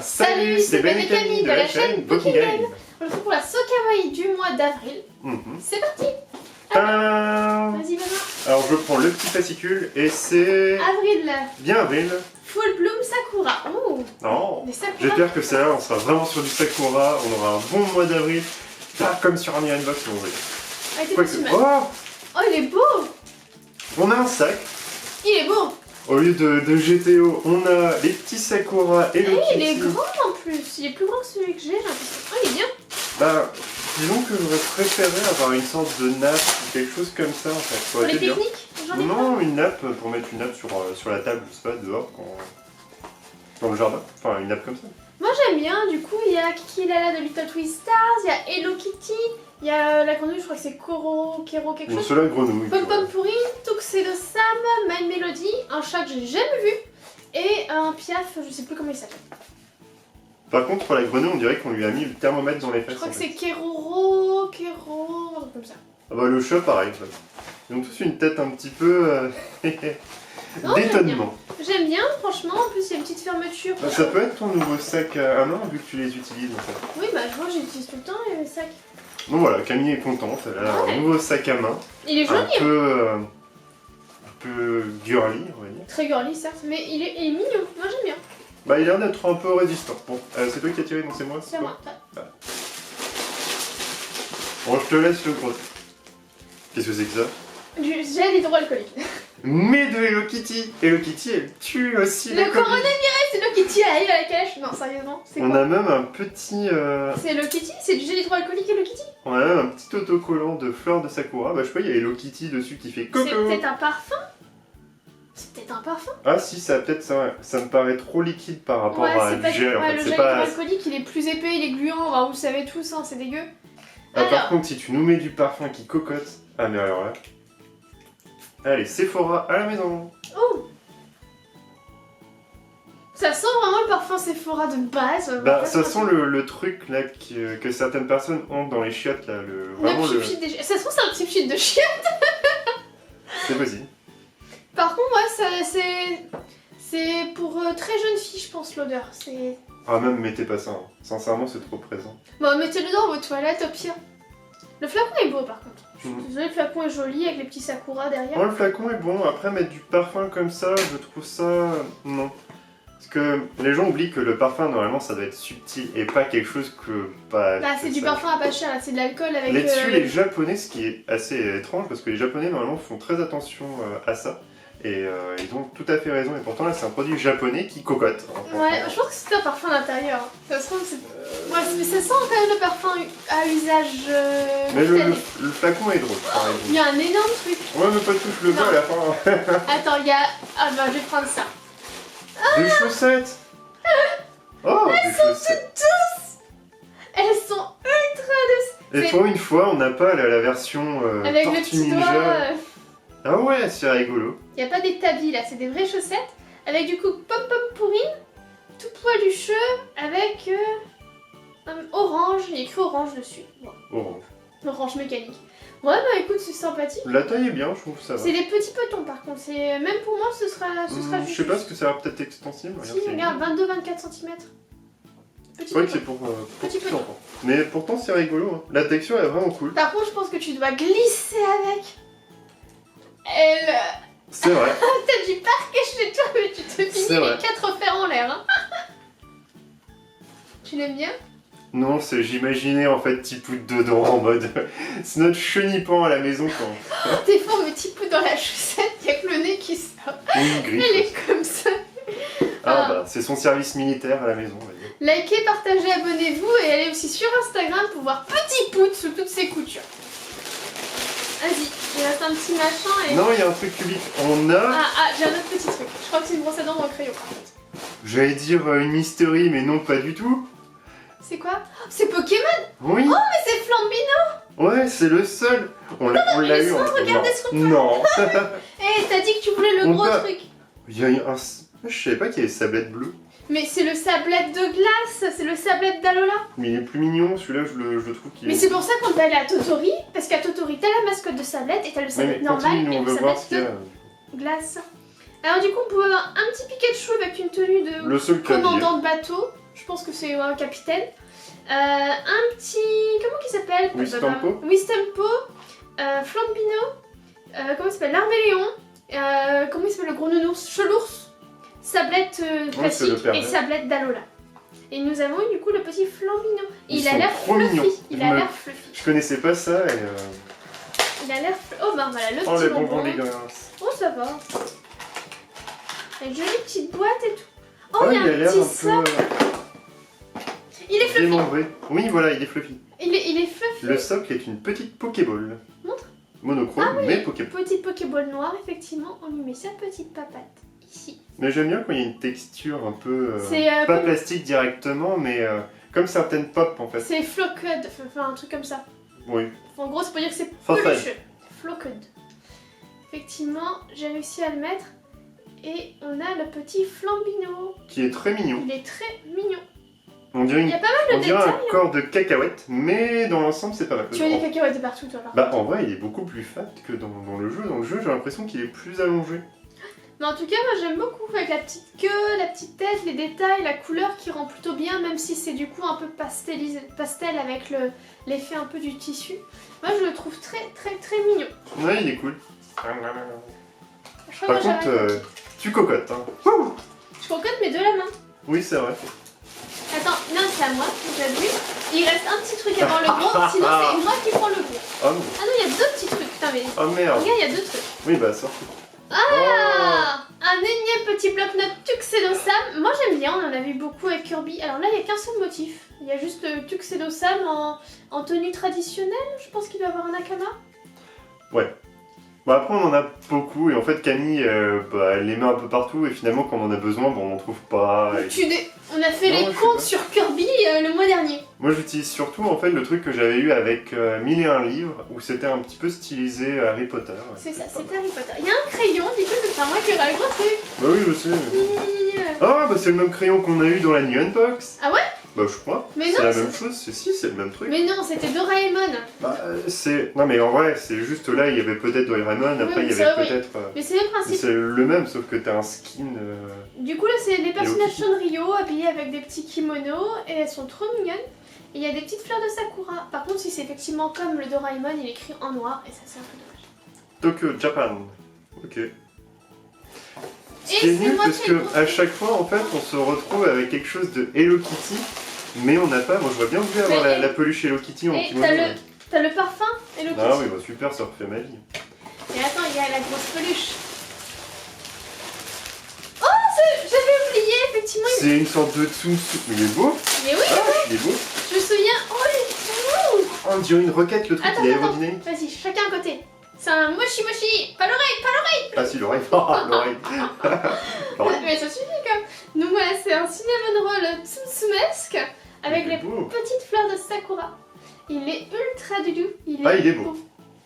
Salut, c'est Ben et Camille de la chaîne Booking Game. On se retrouve pour la Sokawaii du mois d'avril. C'est parti. Vas-y Benoît. Alors je prends le petit fascicule et c'est... Avril. Bien avril. Full Bloom Sakura. Oh. Non. Des Sakura. J'espère que celle-là, on sera vraiment sur du Sakura, on aura un bon mois d'avril. Pas comme sur un Box si on veut. Ah, t'es Quoi pas que- si mal. Oh, Oh, il est beau. on a un sac. Il est beau. Au lieu de GTO, on a les petits Sakura et le Et il est Kitty. grand en plus. Il est plus grand que celui que j'ai l'impression. Oh, il est bien. Bah, disons que j'aurais préféré avoir une sorte de nappe ou quelque chose comme ça en fait. Ça Pour aurait les été bien. techniques, j'en ai pas. Non, une nappe pour mettre une nappe sur la table, je sais pas, dehors, dans le jardin. Enfin, une nappe comme ça. Moi j'aime bien, du coup il y a Kiki Lala de Little Twist Stars, il y a Hello Kitty, il y a la grenouille, je crois que c'est Kero quelque Bon, chose. cela grenouille. Pom Pom Pourri, Tuxedo Sam, My Melody, un chat que j'ai jamais vu, et un piaf, je sais plus comment il s'appelle. Par contre, pour la grenouille, on dirait qu'on lui a mis le thermomètre dans les fesses. Je crois en que fait. c'est Keroro, un truc comme ça. Ah bah, le chat, pareil. En fait. Ils ont tous une tête un petit peu Non, d'étonnement. J'aime bien, franchement, en plus il y a une petite fermeture. Bah, ça peut être ton nouveau sac à main vu que tu les utilises en fait. Oui, bah je vois, j'utilise tout le temps les sacs. Donc voilà, Camille est contente, elle a Ouais. un nouveau sac à main. Il est joli, Un peu girly, on va dire. très girly certes, mais il est mignon, moi j'aime bien. Bah, il a l'air d'être un peu résistant. Bon, c'est toi qui as tiré, non, c'est moi. C'est à moi. Bon, je te laisse le gros. Qu'est-ce que c'est que ça? Du gel hydroalcoolique. Mais de Hello Kitty. Hello Kitty, elle tue aussi les Le copies. coronavirus, c'est Hello Kitty, elle arrive à la calèche. Non, sérieusement, c'est On quoi a même un petit... C'est Hello Kitty, c'est du gel hydroalcoolique Hello Kitty. On a même un petit autocollant de fleurs de Sakura. Bah, je sais pas, il y a Hello Kitty dessus qui fait coco. C'est peut-être un parfum. C'est peut-être un parfum. Ah si, ça peut-être ça, ouais. Ça me paraît trop liquide par rapport à c'est du pas gel. En ouais, fait. le C'est gel pas... hydroalcoolique, il est plus épais, il est gluant. Bah, vous le savez tous, hein, c'est dégueu. Ah, par Alors. contre, si tu nous mets du parfum qui cocotte... Ah mais alors là... Allez, Sephora à la maison. Oh, ça sent vraiment le parfum Sephora de base. Bah, ça sent le truc là que certaines personnes ont dans les chiottes là. Vraiment Le pchit des... Ça se trouve, c'est un petit pchit de chien. C'est possible. Par contre, ouais, c'est pour très jeune fille, je pense, l'odeur. C'est... Ah, même mettez pas ça. Hein. Sincèrement, c'est trop présent. Bon, mettez-le dans vos toilettes, au pire. Le flacon est beau, par contre. Je suis Mhm. désolée, le flacon est joli avec les petits sakura derrière. Oh, le flacon est bon. Après, mettre du parfum comme ça, je trouve ça... Non. Parce que les gens oublient que le parfum, normalement, ça doit être subtil et pas quelque chose que... Bah, Là, c'est du ça- parfum à pas cher, là, c'est de l'alcool avec... Là-dessus, les Japonais, ce qui est assez étrange, parce que les Japonais, normalement, font très attention à ça. Et ils ont tout à fait raison. Et pourtant, là, c'est un produit japonais qui cocotte. Hein, Ouais, je pense que c'est un parfum d'intérieur. Ça se trouve, c'est... Ouais, mais ça sent quand même le parfum à usage... Mais cutané. le flacon est drôle, par Il exemple. y a un énorme truc. Ouais, mais pas touche le bas Non. à la fin. Attends, il y a... Ah bah, je vais prendre ça. Des chaussettes. Oh, des chaussettes. Elles sont ultra douces. Et pour une fois, on n'a pas la version Avec le Tortue petit Ninja. doigt... Ah ouais, c'est rigolo. Il n'y a pas des tabis là, c'est des vraies chaussettes avec du coup Pom Pom Pourri, tout poilucheux avec un orange, il y a écrit orange dessus. Bon, Orange. orange mécanique. Ouais, bah écoute, c'est sympathique. La taille est bien, je trouve ça va. C'est des petits petons par contre, c'est même pour moi ce sera Je juste. sais pas, ce que ça a l'air peut-être extensible. Si, regarde, 22-24 cm. Petit C'est vrai que poton. c'est pour Petit petits peu. enfants. Mais pourtant, c'est rigolo. Hein. La texture est vraiment cool. Par contre, je pense que tu dois glisser avec. Elle. C'est vrai. T'as du parquet chez toi, mais tu te C'est finis vrai. les 4 fers en l'air. Hein. Tu l'aimes bien? Non, c'est j'imaginais en fait Tipout dedans en mode. C'est notre chenipan à la maison quand. Des fois, on met petit peu dans la chaussette, il y a que le nez qui sort. Une griffe. Elle est comme ça. Ah bah, c'est son service militaire à la maison, on va dire. Likez, partagez, abonnez-vous et allez aussi sur Instagram pour voir Petit Pout sous toutes ses coutures. Vas-y, il reste un petit machin et... Non, il y a un truc cubique. On a, j'ai un autre petit truc. Je crois que c'est une brosse à dents ou un crayon par contre. j'allais dire une mystery, mais non, pas du tout. C'est quoi? Oh, c'est Pokémon. Oui. Mais c'est Flambino. Ouais, c'est le seul. On l'a mais eu. sans regarder ce qu'on Non. Eh, t'as dit que tu voulais le On gros peut- truc. Il y a un. Je savais pas qu'il y avait sablette bleue. Mais c'est le sablette de glace, c'est le sablette d'Alola. Mais il est plus mignon, celui-là, je le trouve qu'il est. Mais c'est pour ça qu'on peut aller à Totori, parce qu'à Totori, t'as la mascotte de sablette et t'as le Ouais, sablette mais normal continue, et on le veut voir ce sablette qu'il y a. de glace. Alors du coup, on peut avoir un petit Pikachu avec une tenue de Le seul clavier. commandant de bateau. Je pense que c'est un capitaine. Un petit... Comment il s'appelle? Wistempo. Wistempo. Flambino. Comment il s'appelle? L'Arméléon. Comment il s'appelle le gros nounours? Chelours. Sablette classique et Sablette d'Alola. Et nous avons eu du coup le petit Flambino. Ils Il a sont l'air trop fluffy. mignons. Il a l'air fluffy. Je connaissais pas ça et... Il a l'air... Oh bah voilà, le Oh, petit les bonbon. bonbons dégueulasses. Oh ça va. Une jolie petite boîte et tout. Oh, Ah, il y a un l'air petit un sac. peu Il est fluffy. démembré. Oui, voilà, il est fluffy. Il est fluffy. Le socle est une petite Pokéball. Montre. Monochrome, Ah oui. mais Pokéball. Petite Pokéball noire, effectivement. On lui met sa petite papate ici. Mais j'aime bien quand il y a une texture un peu... C'est pas comme- plastique directement, mais comme certaines pop en fait. C'est Flocked, enfin un truc comme ça. Oui. En gros, c'est pour dire que c'est Flocked. pelucheux. Flocked. Effectivement, j'ai réussi à le mettre. Et on a le petit Flambino. Qui est très mignon. Il est très mignon. On dirait, Il y a pas mal on de dirait détails. un corps de cacahuète, mais dans l'ensemble c'est pas mal. Tu as des cacahuètes de partout, toi, là. Bah en vrai il est beaucoup plus fat que dans le jeu. Dans le jeu j'ai l'impression qu'il est plus allongé. Mais en tout cas, moi j'aime beaucoup avec la petite queue, la petite tête, les détails, la couleur qui rend plutôt bien, même si c'est du coup un peu pastel avec l'effet un peu du tissu. Moi je le trouve très très très mignon. Ouais il est cool. Je crois Par que moi, contre j'arrête. tu cocottes hein. Je cocotte mais de la main. Oui c'est vrai. Attends, non c'est à moi, j'ai vu. Il reste un petit truc avant le gros, sinon c'est moi qui prends le gros. Oh non. Ah non, il y a deux petits trucs, putain mais... Oh merde. Regarde, il y a deux trucs. Oui bah sorti. Ah, un énième petit bloc-notes Tuxedo Sam. Moi j'aime bien, on en a vu beaucoup avec Kirby. Alors là il n'y a qu'un seul motif. Il y a juste Tuxedo Sam en tenue traditionnelle. Je pense qu'il doit avoir un Akama. Bah après on en a beaucoup et en fait Camille bah, elle les met un peu partout et finalement quand on en a besoin bah, on n'en trouve pas. Et... On a fait Non, les je sais comptes pas. sur Kirby le mois dernier. Moi j'utilise surtout en fait le truc que j'avais eu avec 1001 livres où c'était un petit peu stylisé Harry Potter. C'est ça, c'est Harry Potter. Il y a un crayon, du coup c'est pas moi qui aurai le gros truc. Bah oui je sais. Ah bah c'est le même crayon qu'on a eu dans la New Unbox. Ah ouais? Bah je crois. Mais C'est non, la même chose, si c'est le même truc. Mais non, c'était Doraemon. Bah c'est... Non mais en vrai c'est juste là il y avait peut-être Doraemon, après il y c'est avait vrai, oui. peut-être... Mais c'est le principe. C'est le même sauf que t'as un skin... Du coup là c'est les personnages Kitty. Sanrio habillés avec des petits kimonos et elles sont trop mignonnes. Et il y a des petites fleurs de Sakura. Par contre si c'est effectivement comme le Doraemon, il est écrit en noir et ça c'est un peu dommage. Tokyo, Japan. Ok. Ce Et qui est c'est nul moi parce qui ai que à chaque fois en fait on se retrouve avec quelque chose de Hello Kitty, mais on n'a pas. Moi je vois bien voulu avoir Mais- la peluche Hello Kitty en Et kimono. t'as le parfum Hello Kitty. Ah oui bah super ça refait ma vie. Et attends, il y a la grosse peluche. Oh, j'avais oublié, effectivement. C'est une sorte de tsum. Mais il est beau. Mais oui, Ah il est beau. je me souviens. Oh, il est trop beau. Oh, on dirait une roquette le truc, Attends, il est attends. aérodynamique. Vas-y, chacun à côté. C'est un mochi mochi. Pas l'oreille, Ah si l'oreille. Ah, l'oreille. Pardon. Mais ça suffit quand même. Donc voilà, c'est un cinnamon roll tsumtsumesque avec Il est les beau. petites fleurs de Sakura. Il est ultra doudou. Ah, il est beau.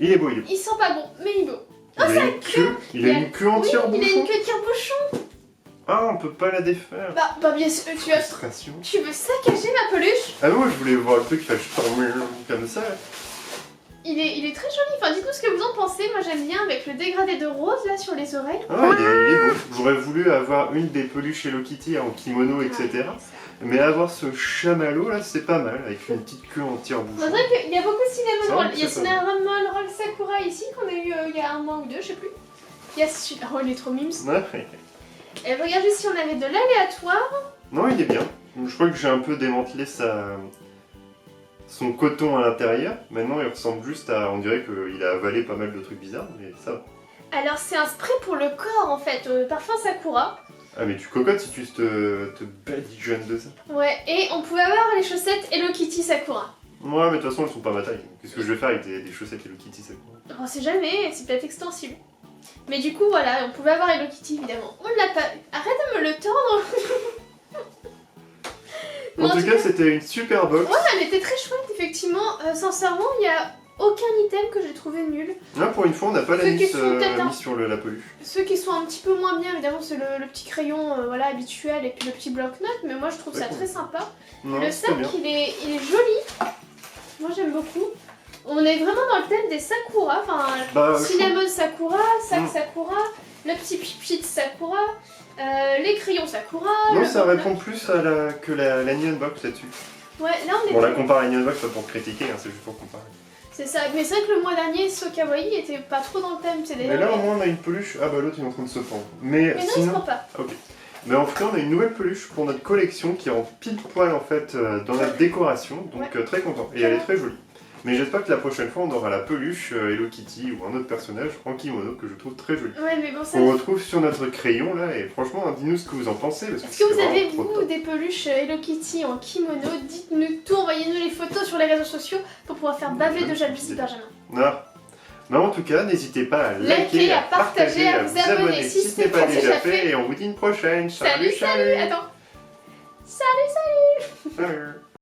Il est beau, il est beau. Il sent pas bon, mais il est beau. Il a une queue. Il a une queue en Oui, tire-bouchon. il a une queue tire-bouchon. Ah on peut pas la défaire. Bah bien sûr, Frustration. tu veux saccager ma peluche. Ah moi je voulais voir le truc qui fait comme ça. Il est très joli, enfin dites-nous ce que vous en pensez, moi j'aime bien avec le dégradé de rose là sur les oreilles. Ah il est beau. J'aurais voulu avoir une des peluches Hello Kitty en kimono etc. Mais avoir ce chamallow là c'est pas mal avec une petite queue en C'est tire-bouchon. vrai qu'il y a beaucoup de C'est cinnamon vrai roll. que Il y a c'est pas cinnamon roll Sakura ici qu'on a eu il y a un mois ou deux, je sais plus. Il y a celui-là, oh il est trop mimes. Ouais. Et regarde juste si on avait de l'aléatoire. Non il est bien. Je crois que j'ai un peu démantelé son coton à l'intérieur. Maintenant il ressemble juste à... On dirait qu'il a avalé pas mal de trucs bizarres mais ça va. Alors c'est un spray pour le corps en fait, parfum Sakura. Ah mais tu cocottes si tu te badigeonnes de ça. Ouais, et on pouvait avoir les chaussettes Hello Kitty Sakura. Ouais mais de toute façon elles sont pas ma taille. Qu'est-ce que je vais faire avec des chaussettes Hello Kitty ça quoi. On sait jamais, c'est peut-être extensible. Mais du coup voilà, on pouvait avoir Hello Kitty évidemment. On l'a pas... Arrête de me le tordre. Mais En tout cas c'était une super box. ouais, elle était très chouette effectivement. Sincèrement, il y a aucun item que j'ai trouvé nul. Là pour une fois on n'a pas la Ceux qui mise sont peut-être mis sur la peluche. Ceux qui sont un petit peu moins bien, évidemment, c'est le petit crayon voilà, habituel et puis le petit bloc-notes, mais moi je trouve ça D'accord. très sympa. Non, Le c'était sac, bien. il est joli. Moi j'aime beaucoup. On est vraiment dans le thème des Sakura, enfin Bah, cinnamon Sakura, sac Mm. Sakura, le petit pipi de Sakura. Les crayons Sakura. Non, le ça bonheur. répond plus que la New Unbox là-dessus. Ouais, là on est. Bon, on la compare à la New Unbox pas pour critiquer, hein, c'est juste pour comparer. C'est ça, mais c'est vrai que le mois dernier, Sokawai était pas trop dans le thème, c'est Mais d'ailleurs. là, au moins, on a une peluche. Ah bah l'autre, il est en train de se pendre. Mais Mais non, il se sinon. prend pas. Ok. Mais en tout cas, on a une nouvelle peluche pour notre collection qui rentre pile poil en fait dans notre décoration, donc très content. Et elle est très jolie. Mais j'espère que la prochaine fois, on aura la peluche Hello Kitty ou un autre personnage en kimono que je trouve très joli. Ouais, mais bon, ça. On retrouve sur notre crayon là, et franchement, dis-nous ce que vous en pensez. Parce Est-ce que vous c'est avez, vraiment trop vous, top. des peluches Hello Kitty en kimono? Dites-nous tout, envoyez-nous les photos sur les réseaux sociaux pour pouvoir faire baver de jalousie Benjamin. Ah. Mais en tout cas, n'hésitez pas à liker, Liker, à partager, à vous abonner si ce n'est pas déjà fait. Et on vous dit une prochaine. Salut, Salut. attends. Salut.